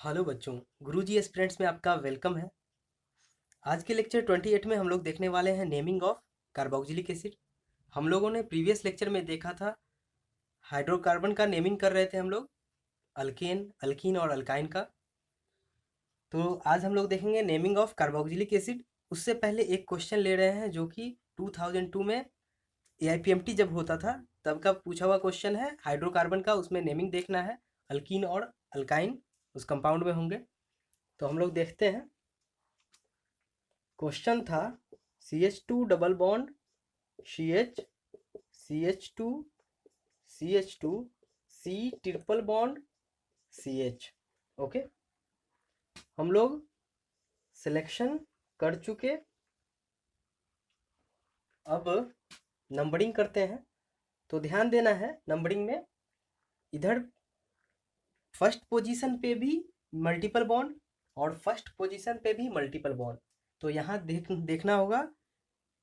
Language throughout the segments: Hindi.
हेलो बच्चों, गुरुजी एस्पिरेंट्स में आपका वेलकम है। आज के लेक्चर 28 में हम लोग देखने वाले हैं नेमिंग ऑफ कार्बोक्सिलिक एसिड। हम लोगों ने प्रीवियस लेक्चर में देखा था हाइड्रोकार्बन का नेमिंग कर रहे थे हम लोग, अल्केन, अल्कीन और अल्काइन का। तो आज हम लोग देखेंगे नेमिंग ऑफ कार्बोक्सिलिक एसिड। उससे पहले एक क्वेश्चन ले रहे हैं जो कि 2002 में AIPMT जब होता था तब का पूछा हुआ क्वेश्चन है हाइड्रोकार्बन का। उसमें नेमिंग देखना है, अल्कीन और अल्काइन उस कंपाउंड में होंगे। तो हम लोग देखते हैं। क्वेश्चन था CH2 double bond CH, CH2, CH2, C triple bond CH। Okay, हम लोग सिलेक्शन कर चुके। अब नंबरिंग करते हैं। तो ध्यान देना है नंबरिंग में, इधर फर्स्ट पोजीशन पे भी मल्टीपल बॉन्ड और फर्स्ट पोजीशन पे भी मल्टीपल बॉन्ड। तो यहाँ देखना होगा,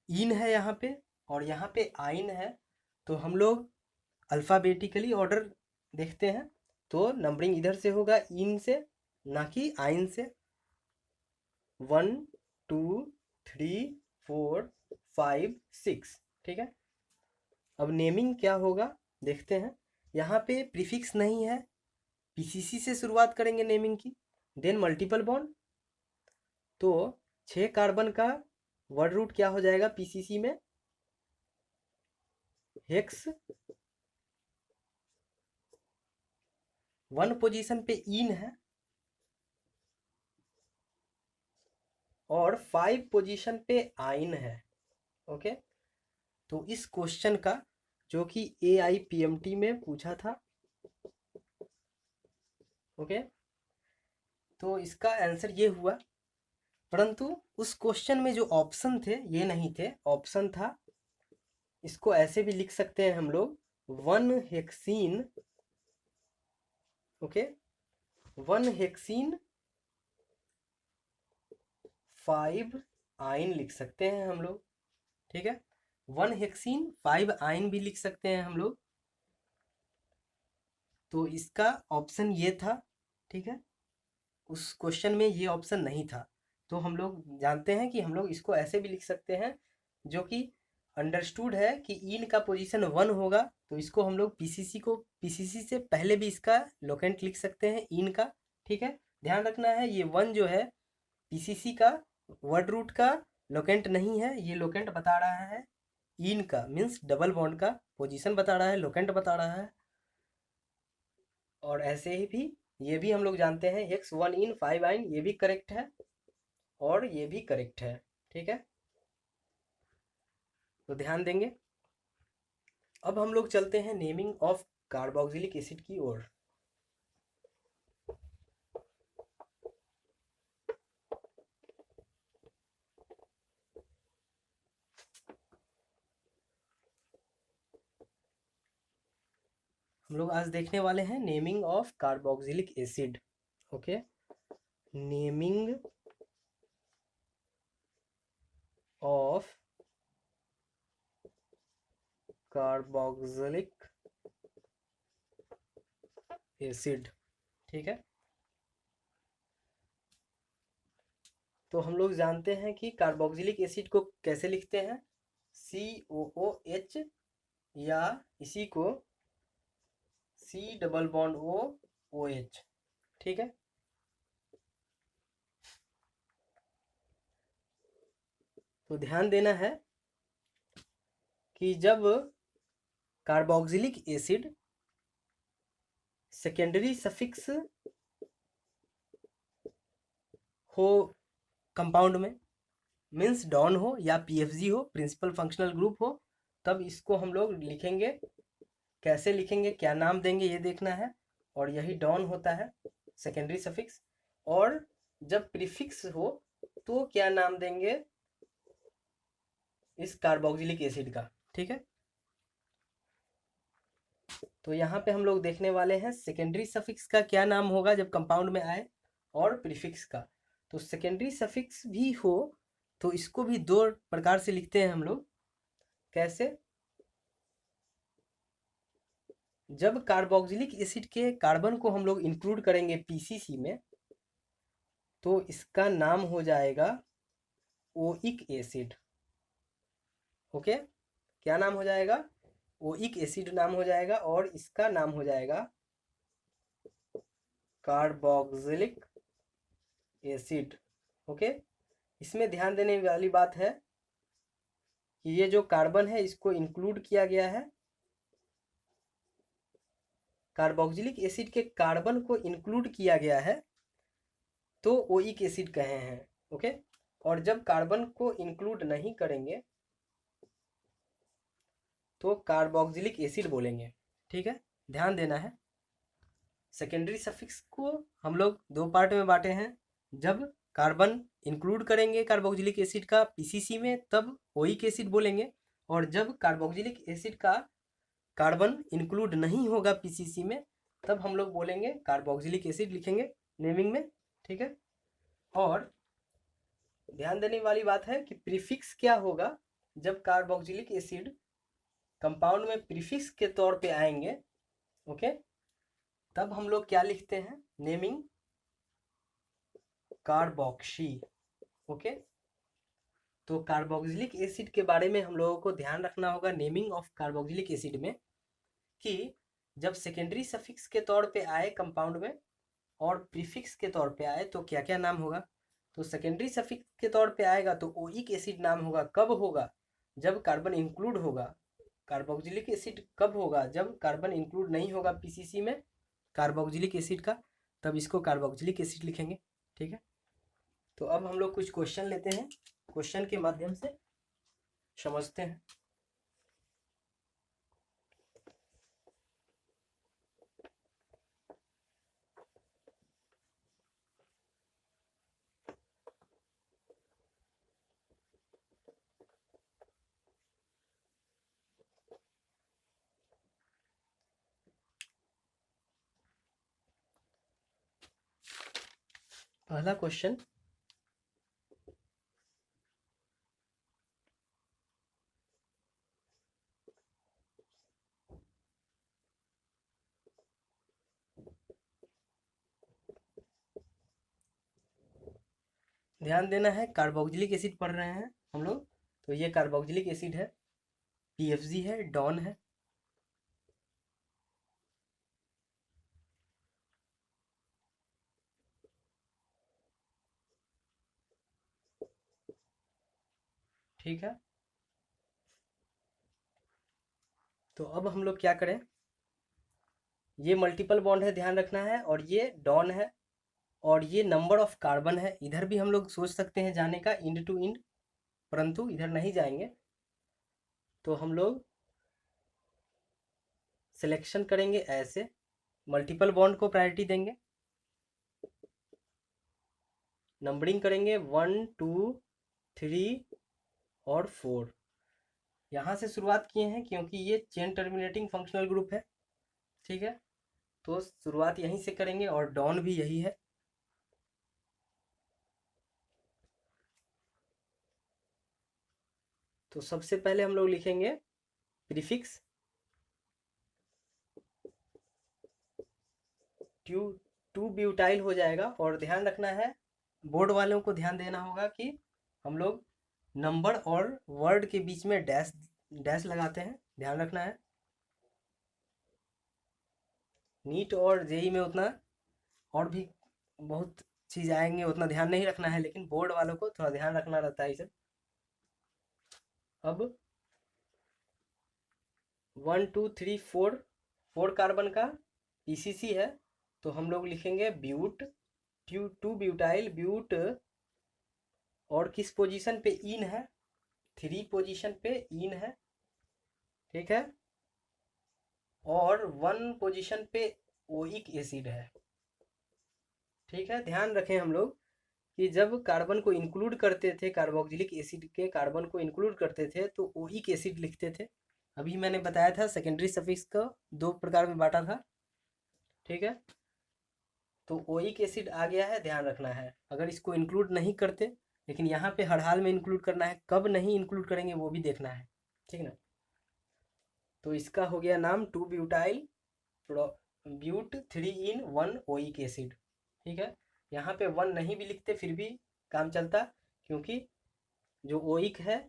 इन है यहाँ पे और यहाँ पे आइन है। तो हम लोग अल्फ़ाबेटिकली ऑर्डर देखते हैं। तो नंबरिंग इधर से होगा इन से, ना कि आइन से। 1 2 3 4 5 6। ठीक है। अब नेमिंग क्या होगा देखते हैं। यहाँ पे प्रीफिक्स नहीं है, पीसीसी से शुरुआत करेंगे नेमिंग की, देन मल्टीपल बॉन्ड। तो 6 कार्बन का वर्ड रूट क्या हो जाएगा पीसीसी में? हेक्स। 1 पोजीशन पे इन है और 5 पोजीशन पे आइन है। ओके। तो इस क्वेश्चन का जो कि AIPMT में पूछा था, ओके, तो इसका आंसर ये हुआ। परंतु उस क्वेश्चन में जो ऑप्शन थे ये नहीं थे। ऑप्शन था, इसको ऐसे भी लिख सकते हैं हम लोग, 1 हेक्सीन। ओके, 1 हेक्सीन 5 आइन लिख सकते हैं हम लोग। ठीक है, 1 हेक्सीन 5 आइन भी लिख सकते हैं हम लोग। तो इसका ऑप्शन ये था। ठीक है, उस क्वेश्चन में ये ऑप्शन नहीं था। तो हम लोग जानते हैं कि हम लोग इसको ऐसे भी लिख सकते हैं, जो कि अंडरस्टूड है कि इन का पोजीशन 1 होगा। तो इसको हम लोग पीसीसी से पहले भी इसका लोकेंट लिख सकते हैं इन का। ठीक है, ध्यान रखना है ये 1 जो है पीसीसी का वर्ड रूट का लोकेंट नहीं है। ये लोकेंट बता रहा है इन का, मीन्स डबल बॉन्ड का पोजीशन बता रहा है, लोकेंट बता रहा है। और ऐसे ही भी ये भी हम लोग जानते हैं हेक्स 1 इन 5 आइन, ये भी करेक्ट है और ये भी करेक्ट है। ठीक है, तो ध्यान देंगे। अब हम लोग चलते हैं नेमिंग ऑफ कार्बोक्सिलिक एसिड की ओर। हम लोग आज देखने वाले हैं naming of carboxylic acid. Okay, naming of carboxylic acid. ठीक है, तो हम लोग जानते हैं कि कार्बोक्सिलिक एसिड को कैसे लिखते हैं, COOH, या इसी को C डबल बॉन्ड OH। ठीक है, तो ध्यान देना है कि जब कार्बोक्सिलिक एसिड सेकेंडरी सफिक्स हो कंपाउंड में, मीन्स डॉन हो या PFG हो, प्रिंसिपल फंक्शनल ग्रुप हो, तब इसको हम लोग लिखेंगे। कैसे लिखेंगे, क्या नाम देंगे, ये देखना है। और यही डॉन होता है सेकेंडरी सफिक्स। और जब प्रीफिक्स हो तो क्या नाम देंगे इस कार्बोक्सिलिक एसिड का। ठीक है, तो यहाँ पे हम लोग देखने वाले हैं सेकेंडरी सफिक्स का क्या नाम होगा जब कंपाउंड में आए, और प्रीफिक्स का। तो सेकेंडरी सफिक्स भी हो तो इसको भी दो प्रकार से लिखते हैं हम लोग। कैसे? जब कार्बोक्सिलिक एसिड के कार्बन को हम लोग इंक्लूड करेंगे पीसीसी में, तो इसका नाम हो जाएगा ओइक एसिड। ओके, क्या नाम हो जाएगा? ओइक एसिड नाम हो जाएगा, और इसका नाम हो जाएगा कार्बोक्सिलिक एसिड। ओके, इसमें ध्यान देने वाली बात है कि ये जो कार्बन है इसको इंक्लूड किया गया है, कार्बोक्सिलिक एसिड के कार्बन को इंक्लूड किया गया है तो ओइक एसिड कहे हैं। ओके, और जब कार्बन को इंक्लूड नहीं करेंगे तो कार्बोक्सिलिक एसिड बोलेंगे। ठीक है, ध्यान देना है। सेकेंडरी सफिक्स को हम लोग दो पार्ट में बांटे हैं। जब कार्बन इंक्लूड करेंगे कार्बोक्सिलिक एसिड का पीसीसी में तब ओइक एसिड बोलेंगे, और जब कार्बोक्सिलिक एसिड का कार्बन इंक्लूड नहीं होगा पीसीसी में तब हम लोग बोलेंगे कार्बोक्सिलिक एसिड, लिखेंगे नेमिंग में। ठीक है, और ध्यान देने वाली बात है कि प्रीफिक्स क्या होगा जब कार्बोक्सिलिक एसिड कंपाउंड में प्रीफिक्स के तौर पे आएंगे। ओके, तब हम लोग क्या लिखते हैं? Naming carboxy. ओके, तो कार्बोक्सिलिक एसिड के बारे में हम लोगों को ध्यान रखना होगा नेमिंग ऑफ कार्बोक्सिलिक एसिड में, कि जब सेकेंडरी सफिक्स के तौर पे आए कंपाउंड में और प्रीफिक्स के तौर पे आए तो क्या क्या नाम होगा। तो सेकेंडरी सफिक्स के तौर पे आएगा तो ओइक एसिड नाम होगा। कब होगा? जब कार्बन इंक्लूड होगा। कार्बोक्सिलिक एसिड कब होगा? जब कार्बन इंक्लूड नहीं होगा पीसीसी में कार्बोक्सिलिक एसिड का, तब इसको कार्बोक्सिलिक एसिड लिखेंगे। ठीक है, तो अब हम लोग कुछ क्वेश्चन लेते हैं, क्वेश्चन के माध्यम से समझते हैं। पहला क्वेश्चन, ध्यान देना है। कार्बोक्सिलिक एसिड पढ़ रहे हैं हम लोग, तो ये कार्बोक्सिलिक एसिड है, पीएफजी है, डॉन है। ठीक है, तो अब हम लोग क्या करें? ये मल्टीपल बॉन्ड है, ध्यान रखना है, और ये डॉन है, और ये नंबर ऑफ कार्बन है। इधर भी हम लोग सोच सकते हैं जाने का, इंड टू इंड, परंतु इधर नहीं जाएंगे। तो हम लोग सिलेक्शन करेंगे ऐसे, मल्टीपल बॉन्ड को प्रायोरिटी देंगे, नंबरिंग करेंगे 1 2 3 और 4। यहाँ से शुरुआत किए हैं क्योंकि ये चेन टर्मिनेटिंग फंक्शनल ग्रुप है। ठीक है, तो शुरुआत यहीं से करेंगे, और डॉन भी यही है। तो सबसे पहले हम लोग लिखेंगे प्रीफिक्स टू ब्यूटाइल हो जाएगा। और ध्यान रखना है, बोर्ड वालों को ध्यान देना होगा कि हम लोग नंबर और वर्ड के बीच में डैश डैश लगाते हैं, ध्यान रखना है। नीट और जेई में उतना और भी बहुत चीज़ आएंगे, उतना ध्यान नहीं रखना है, लेकिन बोर्ड वालों को थोड़ा ध्यान रखना रहता है ये सब। अब 1 2 3 4 4 कार्बन का पीसीसी है, तो हम लोग लिखेंगे ब्यूट, टू ब्यूटाइल ब्यूट, और किस पोजीशन पे इन है? 3 पोजीशन पे इन है। ठीक है, और 1 पोजीशन पे ओइक एसिड है। ठीक है, ध्यान रखें हम लोग कि जब कार्बन को इंक्लूड करते थे, कार्बोक्सिलिक एसिड के कार्बन को इंक्लूड करते थे तो ओइक एसिड लिखते थे। अभी मैंने बताया था सेकेंडरी सफिक्स को दो प्रकार में बांटा था। ठीक है, तो ओइक एसिड आ गया है, ध्यान रखना है। अगर इसको इंक्लूड नहीं करते, लेकिन यहाँ पे हर हाल में इंक्लूड करना है, कब नहीं इंक्लूड करेंगे वो भी देखना है। ठीक ना, तो इसका हो गया नाम 2 butyl but 3 ene 1 oic acid. ठीक है, यहाँ पे 1 नहीं भी लिखते फिर भी काम चलता, क्योंकि जो ओइक है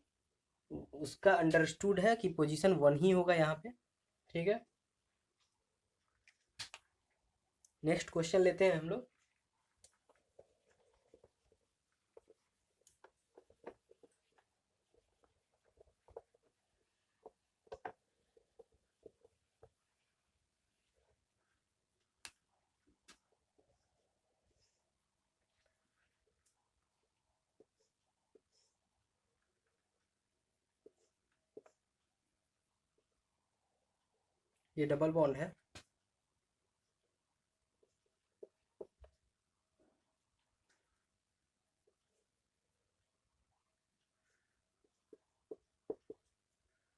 उसका अंडरस्टूड है कि पोजीशन 1 ही होगा यहाँ पे। ठीक है, नेक्स्ट क्वेश्चन लेते हैं हम लोग। ये डबल बॉन्ड है,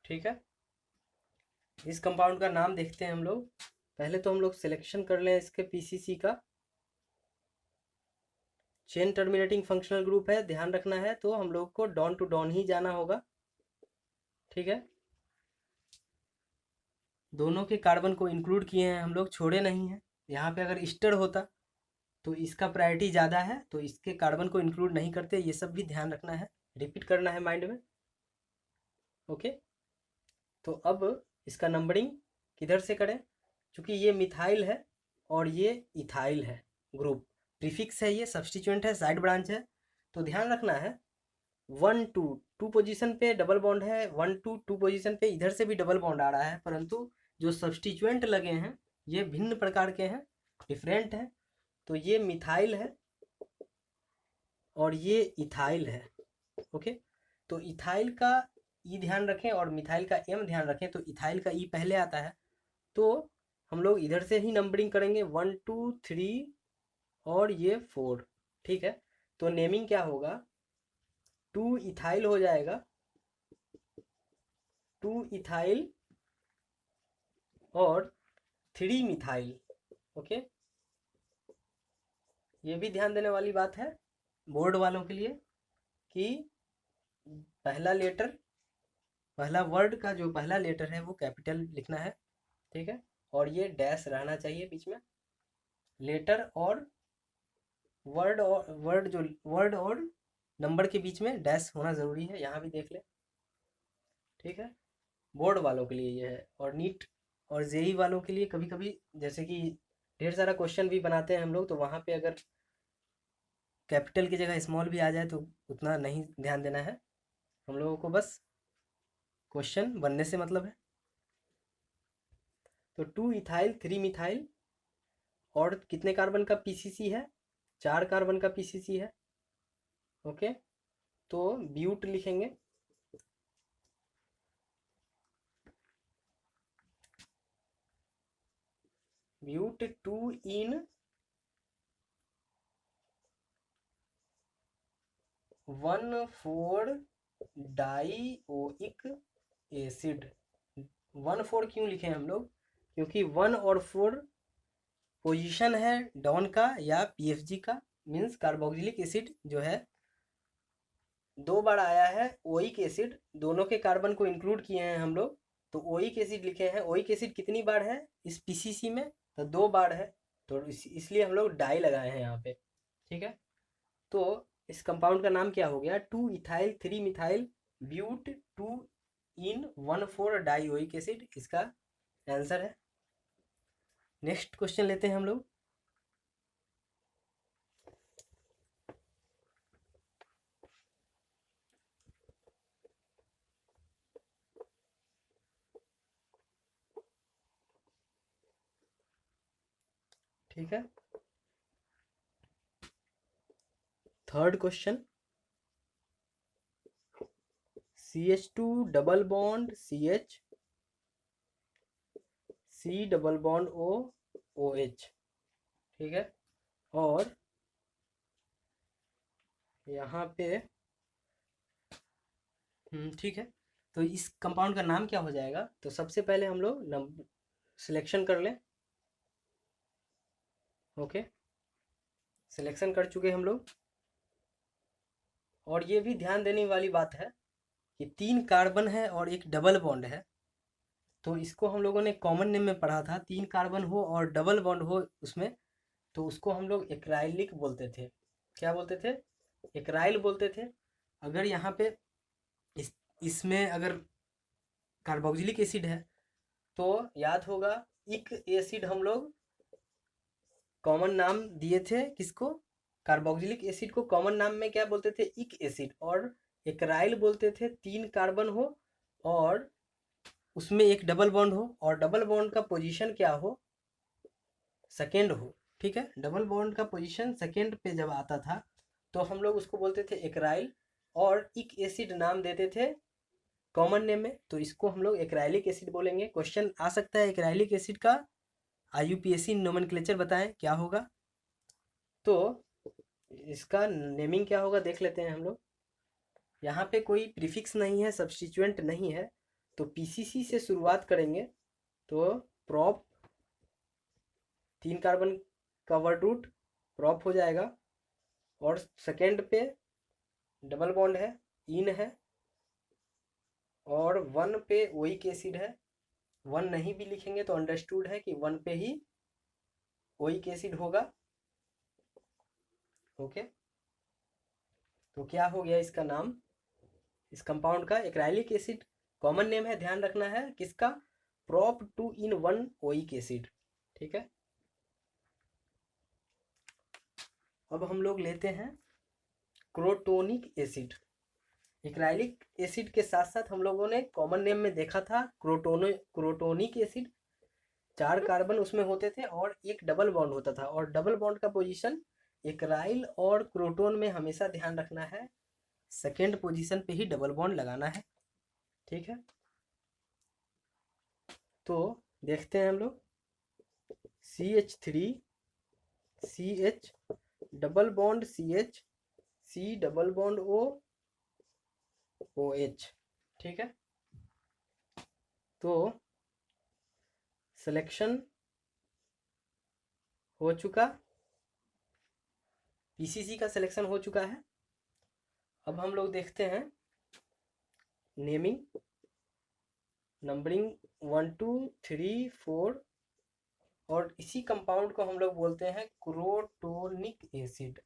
ठीक है। इस कंपाउंड का नाम देखते हैं हम लोग। पहले तो हम लोग सिलेक्शन कर लें इसके पीसीसी का। चेन टर्मिनेटिंग फंक्शनल ग्रुप है, ध्यान रखना है, तो हम लोग को डॉन टू डॉन ही जाना होगा। ठीक है, दोनों के कार्बन को इंक्लूड किए हैं हम लोग, छोड़े नहीं हैं। यहाँ पे अगर ईस्टर होता तो इसका प्रायोरिटी ज़्यादा है, तो इसके कार्बन को इंक्लूड नहीं करते। ये सब भी ध्यान रखना है, रिपीट करना है माइंड में। ओके, तो अब इसका नंबरिंग किधर से करें, क्योंकि ये मिथाइल है और ये इथाइल है, ग्रुप प्रीफिक्स है, ये सब्स्टिट्यूएंट है, साइड ब्रांच है। तो ध्यान रखना है 1 2 2 पोजीशन पे डबल बॉन्ड है, 1 2 2 पोजीशन पे इधर से भी डबल बॉन्ड आ रहा है, परंतु जो सब्स्टिट्यूएंट लगे हैं ये भिन्न प्रकार के हैं, डिफरेंट हैं। तो ये मिथाइल है और ये इथाइल है। ओके, तो इथाइल का ई ध्यान रखें और मिथाइल का एम ध्यान रखें। तो इथाइल का ई पहले आता है, तो हम लोग इधर से ही नंबरिंग करेंगे 1 2 3 और ये 4। ठीक है, तो नेमिंग क्या होगा, 2 इथाइल हो जाएगा, 2 इथाइल और 3 मिथाइल। ओके, ये भी ध्यान देने वाली बात है बोर्ड वालों के लिए कि पहला लेटर, पहला वर्ड का जो पहला लेटर है वो कैपिटल लिखना है। ठीक है, और ये डैश रहना चाहिए बीच में। लेटर और वर्ड और नंबर के बीच में डैश होना ज़रूरी है, यहाँ भी देख ले। ठीक है, बोर्ड वालों के लिए ये है। और नीट और जेई वालों के लिए कभी कभी जैसे कि ढेर सारा क्वेश्चन भी बनाते हैं हम लोग, तो वहाँ पे अगर कैपिटल की जगह स्मॉल भी आ जाए तो उतना नहीं ध्यान देना है, हम लोगों को बस क्वेश्चन बनने से मतलब है। तो 2 इथाइल 3 मिथाइल और कितने कार्बन का पीसीसी है, 4 कार्बन का पीसीसी है। ओके, तो ब्यूट लिखेंगे, ब्यूट 2 इन 1,4 डाइओइक एसिड। 1,4 क्यों लिखे हम लोग, क्योंकि 1 और 4 पोजीशन है डॉन का या पीएफजी का, मींस कार्बोक्सिलिक एसिड जो है 2 बार आया है। ओइक एसिड, दोनों के कार्बन को इंक्लूड किए हैं हम लोग, तो ओइक एसिड लिखे हैं। ओइक एसिड कितनी बार है इस पीसीसी में, तो 2 बार है, तो इसलिए हम लोग डाई लगाए हैं यहाँ पे। ठीक है, तो इस कंपाउंड का नाम क्या हो गया, 2 ethyl 3 methyl but 2 ene 1,4 dioic acid, इसका आंसर है। नेक्स्ट क्वेश्चन लेते हैं हम लोग। ठीक है, third question, CH2 double bond CH, C double bond O OH। ठीक है, और यहाँ पे ठीक है, तो इस कंपाउंड का नाम क्या हो जाएगा, तो सबसे पहले हम लोग सिलेक्शन कर लें। ओके, सिलेक्शन कर चुके हम लोग। और ये भी ध्यान देने वाली बात है कि 3 कार्बन है और एक डबल बॉन्ड है, तो इसको हम लोगों ने कॉमन नेम में पढ़ा था, 3 कार्बन हो और डबल बॉन्ड हो उसमें, तो उसको हम लोग एक्राइलिक बोलते थे। क्या बोलते थे? एक्राइल बोलते थे। अगर यहाँ पे इसमें अगर कार्बोक्सिलिक एसिड है तो याद होगा इक एसिड हम लोग कॉमन नाम दिए थे किसको? कार्बोक्सिलिक एसिड को कॉमन नाम में क्या बोलते थे? इक एसिड। और एक्राइल बोलते थे 3 कार्बन हो और उसमें एक डबल बॉन्ड हो और डबल बॉन्ड का पोजीशन क्या हो? सेकेंड हो। ठीक है, डबल बॉन्ड का पोजीशन सेकेंड पे जब आता था तो हम लोग उसको बोलते थे एक्राइल और इक एसिड नाम देते थे कॉमन नेम में, तो इसको हम लोग एक्राइलिक एसिड बोलेंगे। क्वेश्चन आ सकता है एक्राइलिक एसिड का IUPAC नोमेनक्लेचर बताएं क्या होगा। तो इसका नेमिंग क्या होगा देख लेते हैं हम लोग। यहाँ पे कोई प्रीफिक्स नहीं है, सब्स्टिट्यूएंट नहीं है, तो PCC से शुरुआत करेंगे। तो प्रॉप 3 कार्बन का वर्ड रूट प्रॉप हो जाएगा और सेकेंड पे डबल बॉन्ड है, इन है और 1 पे ओइक एसिड है। 1 नहीं भी लिखेंगे तो अंडरस्टूड है कि 1 पे ही ओइक एसिड होगा। ओके, तो क्या हो गया इसका नाम? इस कंपाउंड का एक्राइलिक एसिड कॉमन नेम है, ध्यान रखना है किसका? Prop 2 in 1 oic acid. ठीक है, अब हम लोग लेते हैं क्रोटोनिक एसिड। एक्राइलिक एसिड के साथ साथ हम लोगों ने कॉमन नेम में देखा था क्रोटोनिक एसिड। 4 कार्बन उसमें होते थे और एक डबल बॉन्ड होता था और डबल बॉन्ड का पोजीशन एक्राइल और क्रोटोन में हमेशा ध्यान रखना है, सेकेंड पोजीशन पे ही डबल बॉन्ड लगाना है। ठीक है, तो देखते हैं हम लोग CH3 CH double bond CH C double bond O OH। ठीक है, तो सिलेक्शन हो चुका, PCC का सिलेक्शन हो चुका है। अब हम लोग देखते हैं नेमिंग, नंबरिंग 1 2 3 4 और इसी कंपाउंड को हम लोग बोलते हैं क्रोटोनिक एसिड।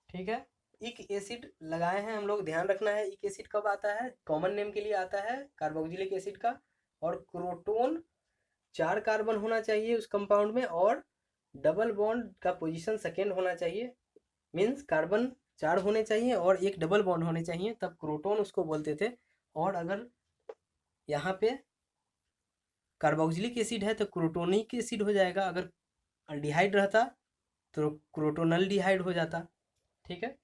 ठीक है, इक एसिड लगाए हैं हम लोग, ध्यान रखना है इक एसिड कब आता है? कॉमन नेम के लिए आता है कार्बोक्सिलिक एसिड का। और क्रोटोन 4 कार्बन होना चाहिए उस कंपाउंड में और डबल बॉन्ड का पोजीशन सेकेंड होना चाहिए। मीन्स कार्बन 4 होने चाहिए और एक डबल बॉन्ड होने चाहिए, तब क्रोटोन उसको बोलते थे। और अगर यहाँ पे कार्बोक्सिलिक एसिड है तो क्रोटोनिक एसिड हो जाएगा, अगर अल्डिहाइड रहता तो क्रोटोनल डिहाइड हो जाता। ठीक है,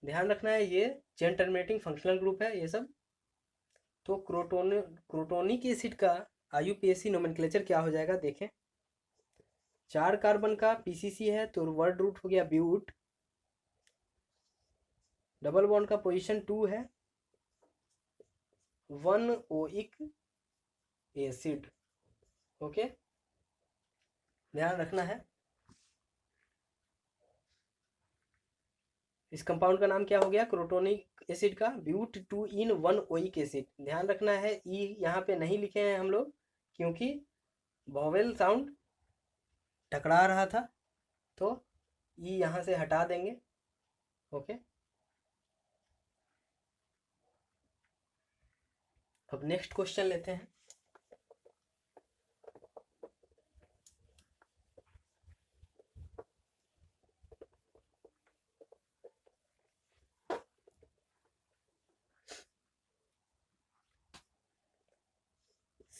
ध्यान रखना है ये चेन टर्मिनेटिंग फंक्शनल ग्रुप है ये सब। तो क्रोटोनिक एसिड का IUPAC नोमेनक्लेचर क्या हो जाएगा देखें। 4 कार्बन का PCC है तो वर्ड रूट हो गया ब्यूट, डबल बॉन्ड का पोजीशन 2 है, 1 ओइक एसिड। ओके, ध्यान रखना है। इस कंपाउंड का नाम क्या हो गया? क्रोटोनिक एसिड का ब्यूट 2 in 1 ओइक एसिड। ध्यान रखना है ई यहाँ पे नहीं लिखे हैं हम लोग क्योंकि वॉवेल साउंड टकरा रहा था, तो ई यहाँ से हटा देंगे। ओके, अब नेक्स्ट क्वेश्चन लेते हैं।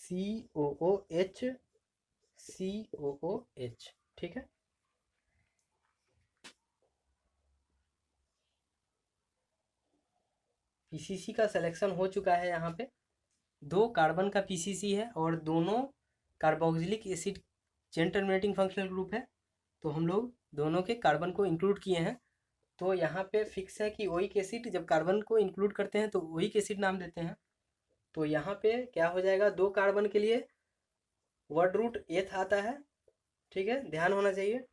COOH COOH। ठीक है, PCC का सिलेक्शन हो चुका है। यहाँ पे 2 कार्बन का PCC है और दोनों carboxylic acid chain terminating functional group है, तो हम लोग दोनों के कार्बन को इंक्लूड किए हैं। तो यहाँ पे फिक्स है कि ओइक एसिड, जब कार्बन को इंक्लूड करते हैं तो ओइक एसिड नाम देते हैं। तो यहाँ पे क्या हो जाएगा? 2 कार्बन के लिए वर्ड रूट एथ आता है। ठीक है, ध्यान होना चाहिए।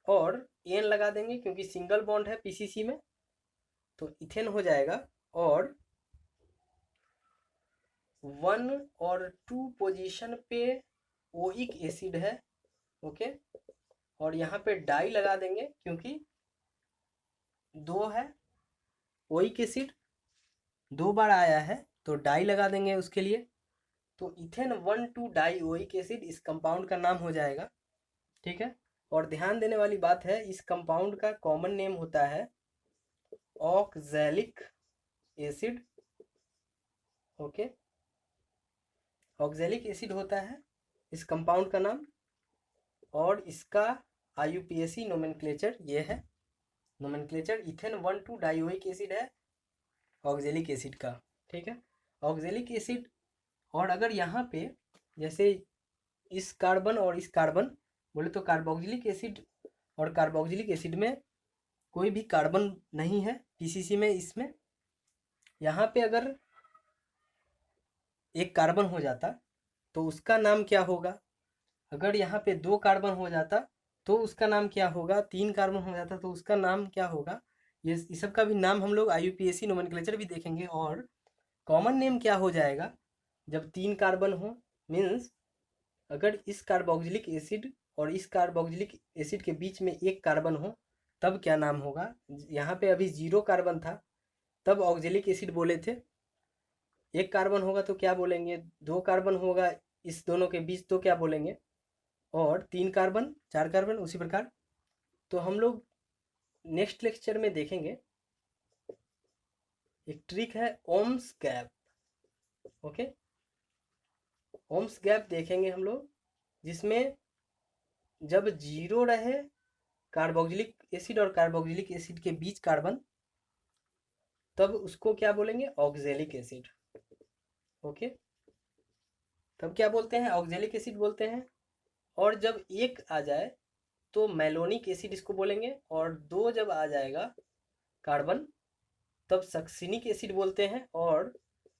और एन लगा देंगे क्योंकि सिंगल बॉन्ड है PCC में, तो इथेन हो जाएगा। और 1 और 2 पोजीशन पे ओइक एसिड है ओके। और यहाँ पे डाई लगा देंगे क्योंकि 2 है, ओइक एसिड 2 बार आया है तो डाई लगा देंगे उसके लिए। तो इथेन 1,2 डाई ओइक एसिड इस कंपाउंड का नाम हो जाएगा, ठीक है। और ध्यान देने वाली बात है, इस कंपाउंड का कॉमन नेम होता है oxalic acid, okay. Oxalic acid होता है इस कंपाउंड का नाम, और इसका IUPAC नोमेनक्लेचर ये है। नोमेनक्लेचर इथेन 1,2 डाइओइक एसिड है ऑक्सैलिक एसिड का, ठीक है। ऑक्सैलिक एसिड, और अगर यहाँ पे जैसे इस कार्बन और इस कार्बन बोले तो कार्बोक्सिलिक एसिड और कार्बोक्सिलिक एसिड में कोई भी कार्बन नहीं है PCC में। इसमें यहाँ पे अगर एक कार्बन हो जाता तो उसका नाम क्या होगा, अगर यहाँ पे 2 कार्बन हो जाता तो उसका नाम क्या होगा, 3 कार्बन हो जाता तो उसका नाम क्या होगा, ये इस सब का भी नाम हम लोग IUPAC नोमेनक्लेचर भी देखेंगे। और कॉमन नेम क्या हो जाएगा जब 3 कार्बन हो, मीन्स अगर इस कार्बोक्सिलिक एसिड और इस कार्बोक्सिलिक एसिड के बीच में एक कार्बन हो तब क्या नाम होगा। यहाँ पे अभी 0 कार्बन था तब ऑक्सैलिक एसिड बोले थे, एक कार्बन होगा तो क्या बोलेंगे, 2 कार्बन होगा इस दोनों के बीच तो क्या बोलेंगे, और 3 कार्बन 4 कार्बन उसी प्रकार। तो हम लोग नेक्स्ट लेक्चर में देखेंगे एक ट्रिक है ओम्स गैप, ओके। ओम्स गैप देखेंगे हम लोग, जिसमें जब 0 रहे कार्बोक्सिलिक एसिड और कार्बोक्सिलिक एसिड के बीच कार्बन तब उसको क्या बोलेंगे, ऑक्सैलिक एसिड, ओके। तब क्या बोलते हैं, ऑक्सैलिक एसिड बोलते हैं। और जब 1 आ जाए तो मेलोनिक एसिड इसको बोलेंगे, और 2 जब आ जाएगा कार्बन तब सक्सिनिक एसिड बोलते हैं, और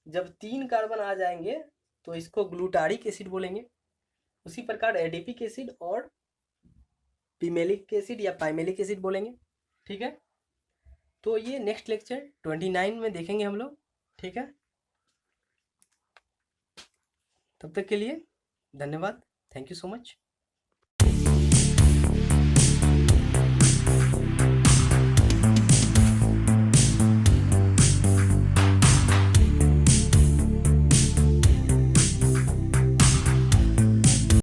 जब 3 कार्बन आ जाएंगे तो इसको ग्लूटारिक एसिड बोलेंगे। उसी प्रकार एडिपिक एसिड और पिमेलिक एसिड या पाइमेलिक एसिड बोलेंगे, ठीक है। तो ये नेक्स्ट लेक्चर 29 में देखेंगे हम लोग, ठीक है। तब तक के लिए धन्यवाद, थैंक यू सो मच।